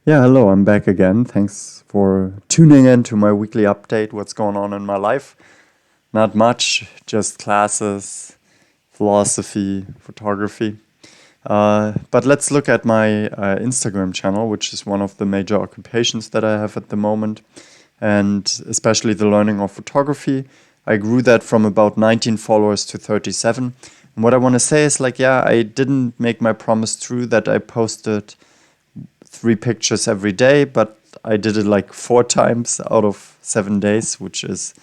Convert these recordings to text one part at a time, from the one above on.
Yeah, hello, I'm back again. Thanks for tuning in to my weekly update. What's going on in my life? Not much, just classes, philosophy, photography. But let's look at my Instagram channel, which is one of the major occupations that I have at the moment, and especially the learning of photography. I grew that from about 19 followers to 37. And what I want to say is like, yeah, I didn't make my promise true that I posted 3 pictures every day, but I did it like 4 times out of 7 days, which is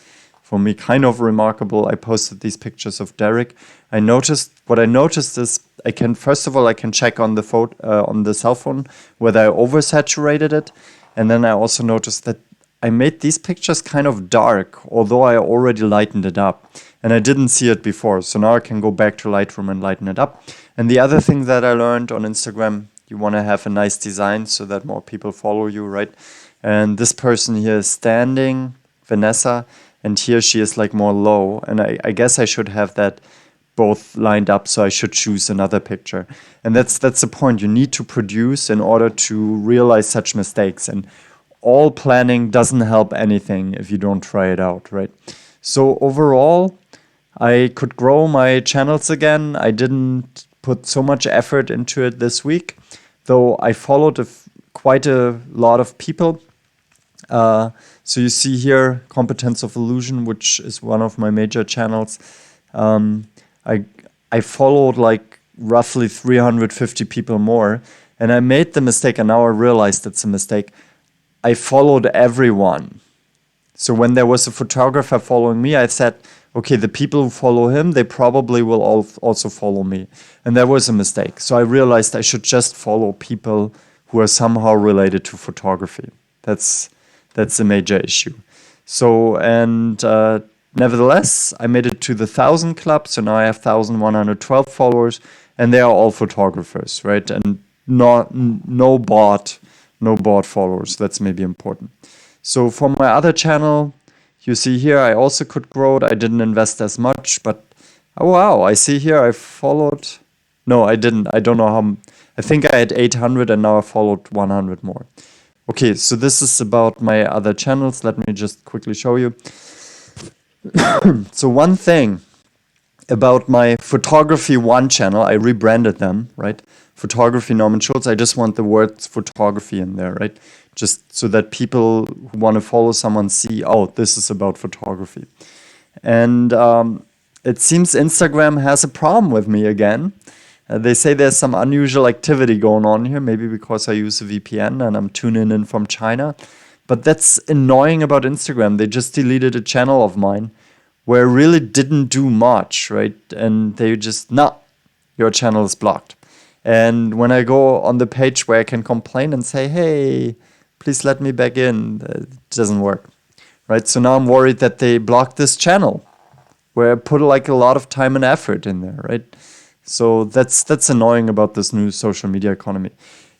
for me kind of remarkable. I posted these pictures of Derek. What I noticed is I can first of all I can check on the on the cell phone whether I oversaturated it, and then I also noticed that I made these pictures kind of dark, although I already lightened it up. And I didn't see it before. So now I can go back to Lightroom and lighten it up. And the other thing that I learned on Instagram, you want to have a nice design so that more people follow you, right? And this person here is standing, Vanessa, and here she is like more low. And I guess I should have that both lined up, so I should choose another picture. And that's the point. You need to produce in order to realize such mistakes. And all planning doesn't help anything if you don't try it out, right? So overall, I could grow my channels again. I didn't put so much effort into it this week, though I followed quite a lot of people. So you see here Competence of Illusion, which is one of my major channels. Um, I I followed like roughly 350 people more, and I made the mistake, and now I realized it's a mistake. I followed everyone. So when there was a photographer following me, I said, okay, the people who follow him, they probably will also follow me. And that was a mistake. So I realized I should just follow people who are somehow related to photography. That's a major issue. So, and nevertheless, I made it to the 1,000 club. So now I have 1,112 followers, and they are all photographers, right? And no bot followers. That's maybe important. So for my other channel, you see here, I also could grow it. I didn't invest as much, but oh wow, I see here I followed. No, I didn't. I don't know how. I think I had 800 and now I followed 100 more. Okay, so this is about my other channels. Let me just quickly show you. So one thing about my photography one channel, I rebranded them, right? Photography Norman Schulz. I just want the words photography in there, right? Just so that people who want to follow someone see, oh, this is about photography. And it seems Instagram has a problem with me again. They say there's some unusual activity going on here, maybe because I use a VPN and I'm tuning in from China. But that's annoying about Instagram. They just deleted a channel of mine where I really didn't do much, right? And they just, no, your channel is blocked. And when I go on the page where I can complain and say, hey, please let me back in, it doesn't work, right? So now I'm worried that they blocked this channel where I put like a lot of time and effort in there, right? So that's annoying about this new social media economy.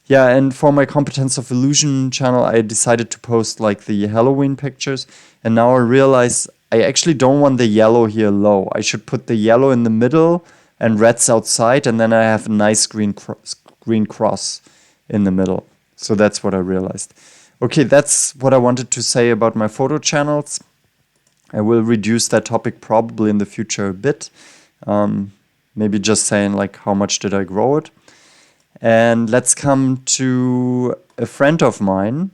Yeah, and for my Competence of Illusion channel, I decided to post like the Halloween pictures. And now I realize I actually don't want the yellow here low. I should put the yellow in the middle and reds outside, and then I have a nice green cross in the middle. So that's what I realized. Okay, that's what I wanted to say about my photo channels. I will reduce that topic probably in the future a bit. Maybe just saying like how much did I grow it. And let's come to a friend of mine.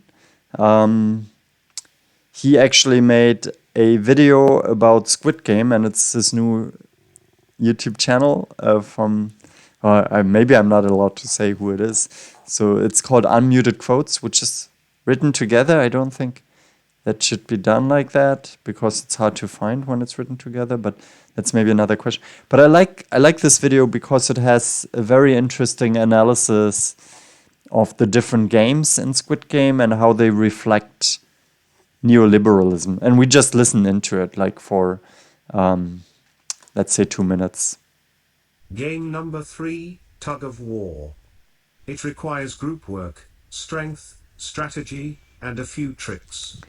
He actually made a video about Squid Game, and it's his new YouTube channel from maybe I'm not allowed to say who it is. So it's called Unmuted Quotes, which is written together. I don't think that should be done like that because it's hard to find when it's written together, but that's maybe another question. But I like this video because it has a very interesting analysis of the different games in Squid Game and how they reflect neoliberalism. And we just listen into it like for let's say 2 minutes. Game number 3, Tug of War. It requires group work, strength, strategy, and a few tricks.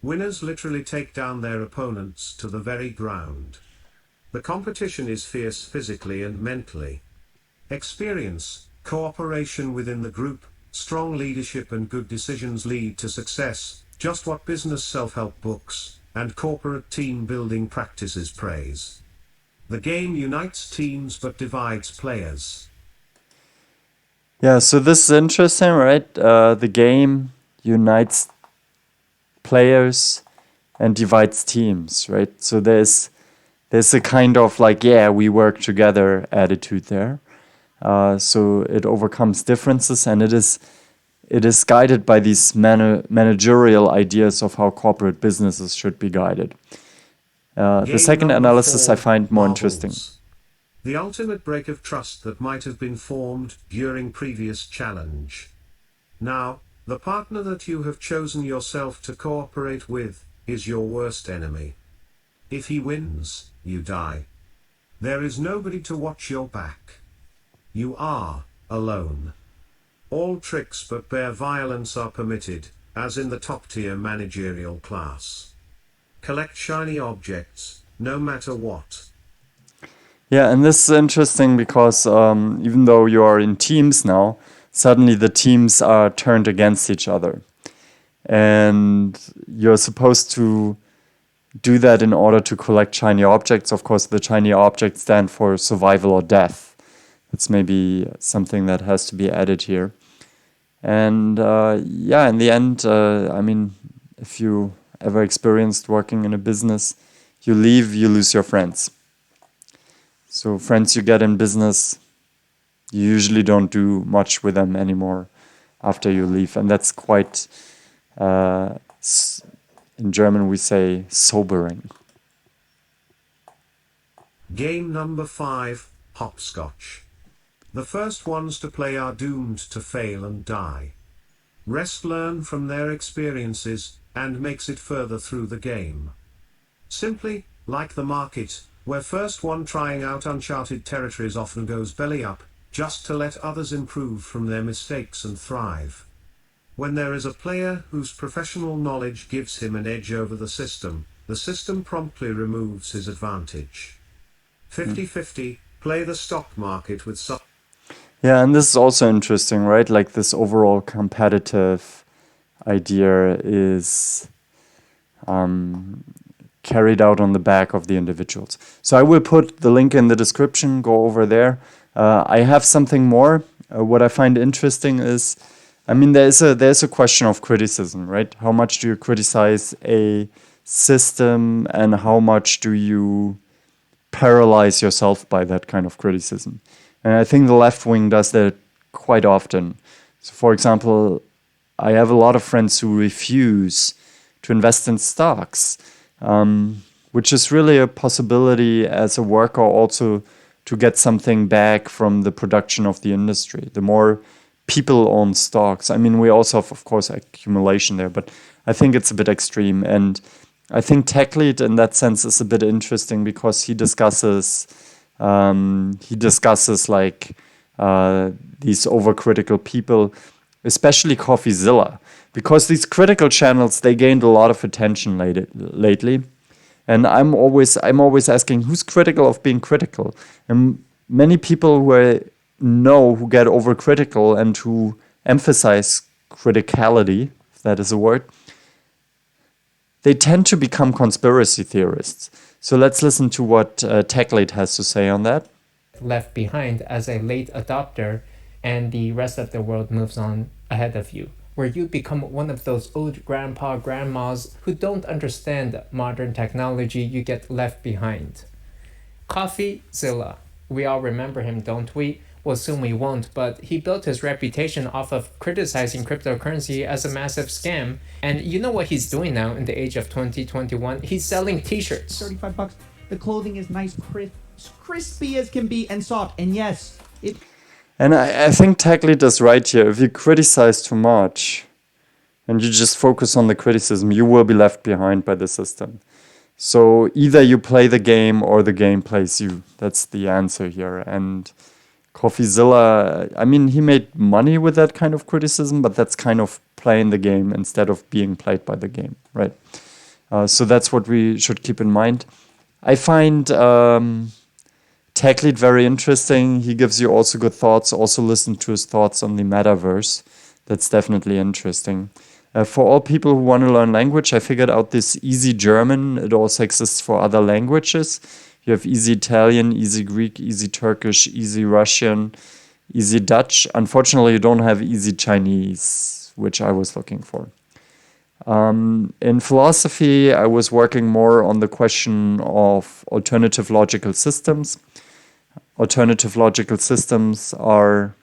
Winners literally take down their opponents to the very ground. The competition is fierce physically and mentally. Experience, cooperation within the group, strong leadership and good decisions lead to success, just what business self-help books and corporate team building practices praise. The game unites teams but divides players. Yeah, so this is interesting, right? The game unites players and divides teams, right? So there's a kind of like, yeah, we work together attitude there. So it overcomes differences, and it is guided by these managerial ideas of how corporate businesses should be guided. The Game second number analysis I 4, find more interesting. Marbles. The ultimate break of trust that might have been formed during previous challenge. Now, the partner that you have chosen yourself to cooperate with is your worst enemy. If he wins, you die. There is nobody to watch your back. You are alone. All tricks but bare violence are permitted, as in the top-tier managerial class. Collect shiny objects, no matter what. Yeah, and this is interesting because even though you are in teams now, suddenly the teams are turned against each other. And you're supposed to do that in order to collect shiny objects. Of course, the shiny objects stand for survival or death. That's maybe something that has to be added here. And yeah, in the end, I mean, if you ever experienced working in a business, you leave, you lose your friends. So friends you get in business, you usually don't do much with them anymore after you leave. And that's quite, in German we say, sobering. Game number 5, Hopscotch. The first ones to play are doomed to fail and die. Rest learn from their experiences, and makes it further through the game. Simply, like the market, where first one trying out uncharted territories often goes belly up, just to let others improve from their mistakes and thrive. When there is a player whose professional knowledge gives him an edge over the system promptly removes his advantage. 50-50, play the stock market with some. Yeah, and this is also interesting, right? Like this overall competitive idea is carried out on the back of the individuals. So I will put the link in the description, go over there. I have something more. What I find interesting is, I mean, there's a question of criticism, right? How much do you criticize a system and how much do you paralyze yourself by that kind of criticism? And I think the left wing does that quite often. So for example, I have a lot of friends who refuse to invest in stocks, which is really a possibility as a worker also to get something back from the production of the industry. The more people own stocks, I mean, we also have, of course, accumulation there, but I think it's a bit extreme. And I think TechLead in that sense is a bit interesting because he discusses like these overcritical people, especially CoffeeZilla, because these critical channels, they gained a lot of attention lately. And I'm always asking, who's critical of being critical? And many people who get overcritical and who emphasize criticality, if that is a word, they tend to become conspiracy theorists. So let's listen to what TechLead has to say on that. Left behind as a late adopter, and the rest of the world moves on ahead of you, where you become one of those old grandmas who don't understand modern technology. You get left behind. CoffeeZilla, we all remember him, don't we? Well, soon we won't, but he built his reputation off of criticizing cryptocurrency as a massive scam. And you know what he's doing now in the age of 2021? He's selling t-shirts. $35. The clothing is nice, crispy as can be, and soft. And yes, it. And I think TechLead is right here. If you criticize too much and you just focus on the criticism, you will be left behind by the system. So either you play the game or the game plays you. That's the answer here. And CoffeeZilla, I mean, he made money with that kind of criticism, but that's kind of playing the game instead of being played by the game, right? So that's what we should keep in mind. I find TechLead very interesting. He gives you also good thoughts. Also listen to his thoughts on the metaverse. That's definitely interesting. For all people who want to learn language, I figured out this Easy German. It also exists for other languages. You have Easy Italian, Easy Greek, Easy Turkish, Easy Russian, Easy Dutch. Unfortunately, you don't have Easy Chinese, which I was looking for. In philosophy, I was working more on the question of alternative logical systems. Alternative logical systems are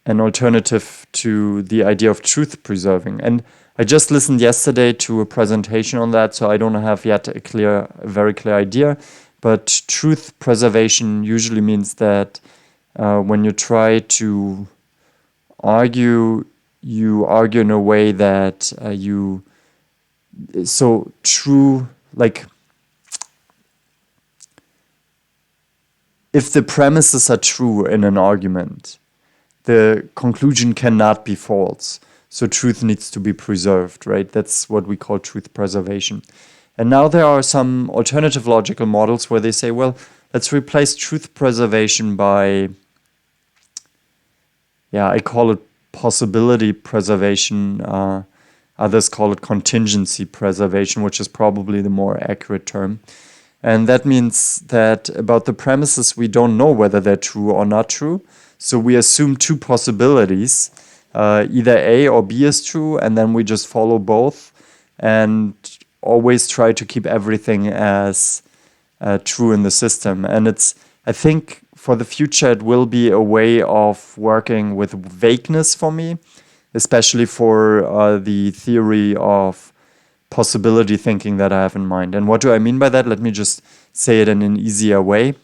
an alternative to the idea of truth preserving. And I just listened yesterday to a presentation on that, so I don't have yet a very clear idea. But truth preservation usually means that when you try to argue, you argue in a way that if the premises are true in an argument, the conclusion cannot be false. So truth needs to be preserved, right? That's what we call truth preservation. And now there are some alternative logical models where they say, well, let's replace truth preservation by, I call it possibility preservation. Others call it contingency preservation, which is probably the more accurate term. And that means that about the premises, we don't know whether they're true or not true. So we assume two possibilities, either A or B is true, and then we just follow both and always try to keep everything as true in the system. And I think for the future, it will be a way of working with vagueness for me, especially for the theory of possibility thinking that I have in mind. And what do I mean by that? Let me just say it in an easier way.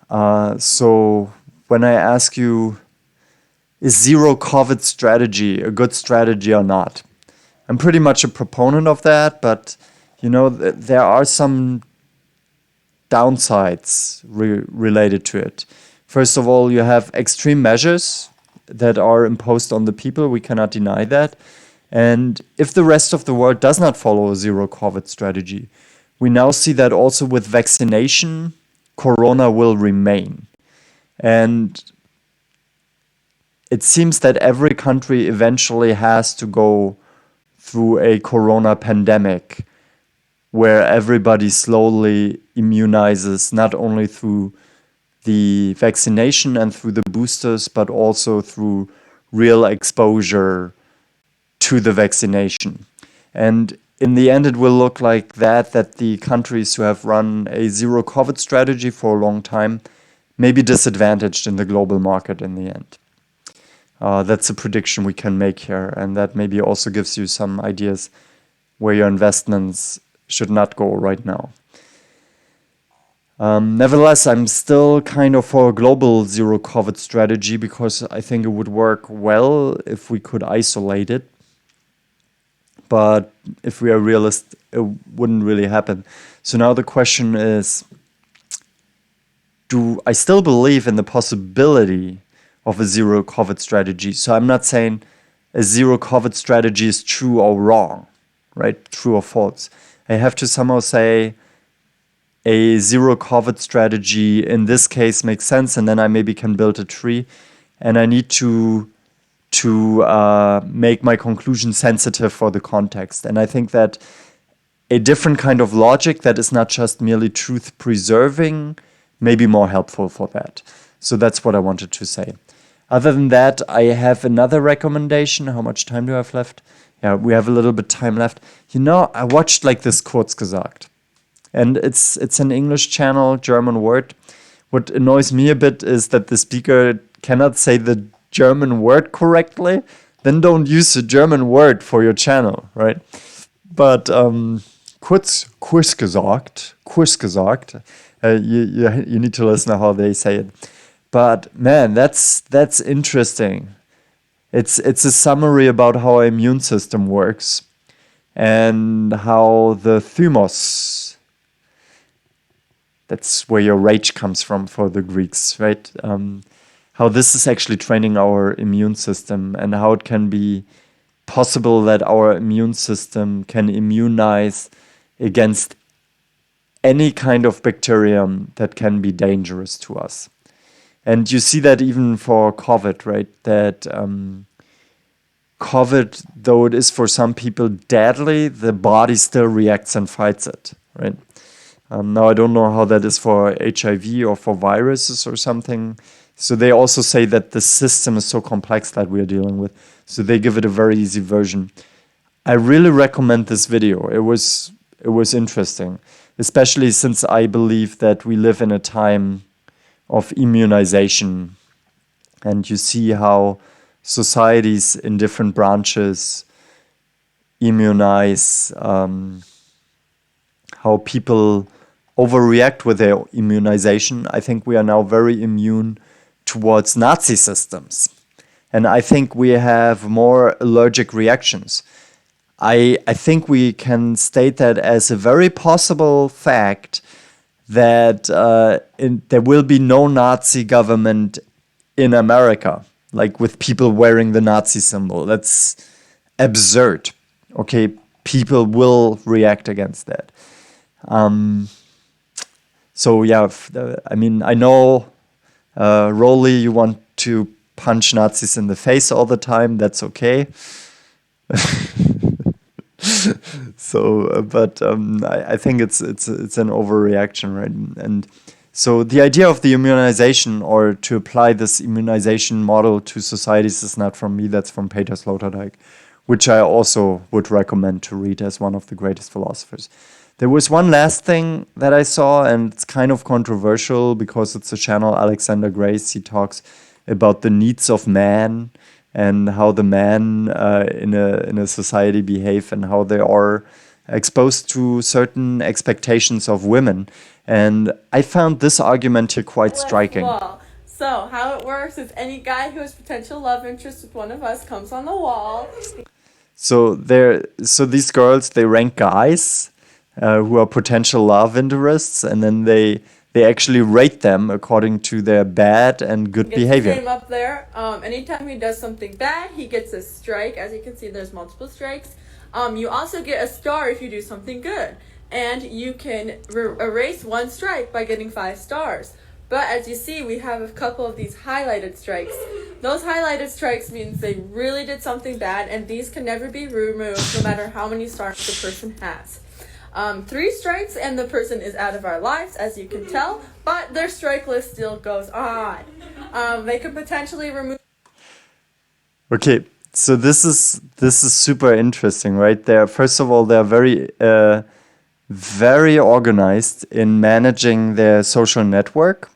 So when I ask you, is zero COVID strategy a good strategy or not? I'm pretty much a proponent of that, but there are some downsides related to it. First of all, you have extreme measures that are imposed on the people. We cannot deny that. And if the rest of the world does not follow a zero COVID strategy, we now see that also with vaccination, Corona will remain. And it seems that every country eventually has to go through a Corona pandemic where everybody slowly immunizes, not only through the vaccination and through the boosters, but also through real exposure to the vaccination. And in the end, it will look like that the countries who have run a zero COVID strategy for a long time may be disadvantaged in the global market in the end. That's a prediction we can make here, and that maybe also gives you some ideas where your investments should not go right now. Nevertheless, I'm still kind of for a global zero COVID strategy because I think it would work well if we could isolate it. But if we are realistic, it wouldn't really happen. So now the question is, do I still believe in the possibility of a zero COVID strategy? So I'm not saying a zero COVID strategy is true or wrong, right? True or false. I have to somehow say a zero COVID strategy in this case makes sense, and then I maybe can build a tree, and I need to make my conclusion sensitive for the context. And I think that a different kind of logic that is not just merely truth preserving may be more helpful for that. So that's what I wanted to say. Other than that, I have another recommendation. How much time do I have left? Yeah, we have a little bit time left. I watched like this Kurzgesagt. And it's an English channel, German word. What annoys me a bit is that the speaker cannot say the German word correctly. Then don't use the German word for your channel, right? But Kurzgesagt, you need to listen to how they say it. But man, that's interesting. It's a summary about how our immune system works and how the thumos, that's where your rage comes from for the Greeks, right? How this is actually training our immune system and how it can be possible that our immune system can immunize against any kind of bacterium that can be dangerous to us. And you see that even for COVID, right? That COVID, though it is for some people deadly, the body still reacts and fights it, right? Now, I don't know how that is for HIV or for viruses or something. So they also say that the system is so complex that we are dealing with. So they give it a very easy version. I really recommend this video. It was interesting, especially since I believe that we live in a time of immunization, and you see how societies in different branches immunize, how people overreact with their immunization. I think we are now very immune towards Nazi systems. And I think we have more allergic reactions. I think we can state that as a very possible fact that there will be no Nazi government in America, like with people wearing the Nazi symbol. That's absurd. Okay, people will react against that. So yeah, I mean, I know, Rolly, you want to punch Nazis in the face all the time. That's okay. So, but I think it's an overreaction, right? And so the idea of the immunization, or to apply this immunization model to societies, is not from me. That's from Peter Sloterdijk, which I also would recommend to read as one of the greatest philosophers. There was one last thing that I saw, and it's kind of controversial because it's a channel, Alexander Grace. He talks about the needs of man and how the men in a society behave and how they are exposed to certain expectations of women. And I found this argument here quite striking. Wall. So how it works is any guy who has potential love interest with one of us comes on the wall. So these girls, they rank guys who are potential love interests, and then they actually rate them according to their bad and good behavior. His name up there. Anytime he does something bad, he gets a strike. As you can see, there's multiple strikes. You also get a star if you do something good, and you can erase one strike by getting 5 stars. But as you see, we have a couple of these highlighted strikes. Those highlighted strikes means they really did something bad, and these can never be removed no matter how many stars the person has. 3 strikes and the person is out of our lives, as you can tell, but their strike list still goes on. They could potentially remove. Okay, so this is super interesting, right? First of all, they're very organized in managing their social network.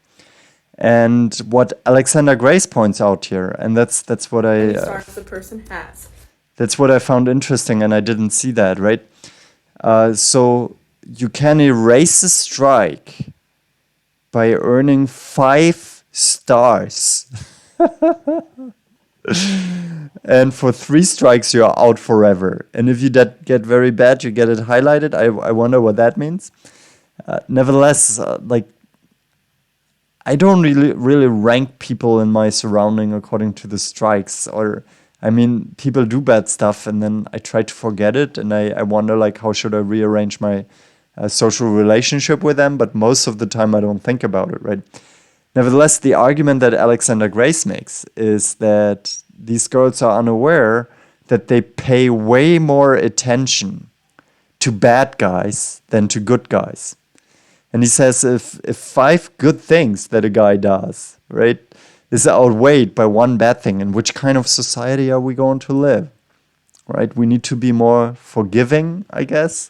And what Alexander Grace points out here, and that's what the person has. That's what I found interesting, and I didn't see that, right? So you can erase a strike by earning 5 stars. And for 3 strikes, you're out forever. And if you get very bad, you get it highlighted. I wonder what that means. Nevertheless, I don't really rank people in my surrounding according to the strikes. Or, I mean, people do bad stuff, and then I try to forget it, and I wonder, how should I rearrange my social relationship with them? But most of the time, I don't think about it, right? Nevertheless, the argument that Alexander Grace makes is that these girls are unaware that they pay way more attention to bad guys than to good guys. And he says if 5 good things that a guy does, right, is outweighed by 1 bad thing, in which kind of society are we going to live? Right? We need to be more forgiving, I guess,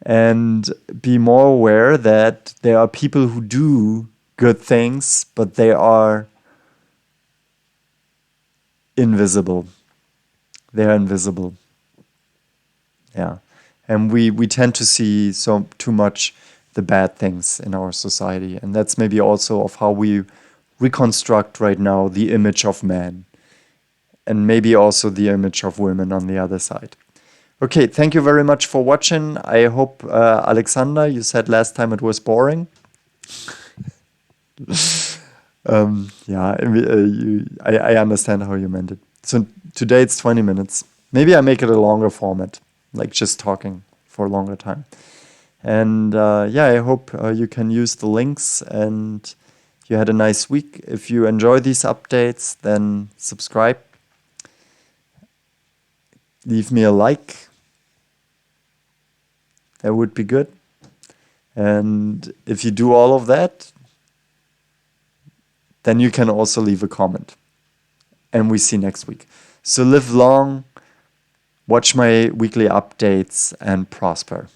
and be more aware that there are people who do good things, but they are invisible. They are invisible. Yeah. And we tend to see too much the bad things in our society. And that's maybe also of how we reconstruct right now the image of man, and maybe also the image of women on the other side. Okay, thank you very much for watching. I hope, Alexander, you said last time it was boring. Yeah, I understand how you meant it. So today it's 20 minutes. Maybe I make it a longer format, like just talking for a longer time. And yeah, I hope you can use the links and you had a nice week. If you enjoy these updates, then subscribe. Leave me a like. That would be good. And if you do all of that, then you can also leave a comment. And we see next week. So live long, watch my weekly updates, and prosper.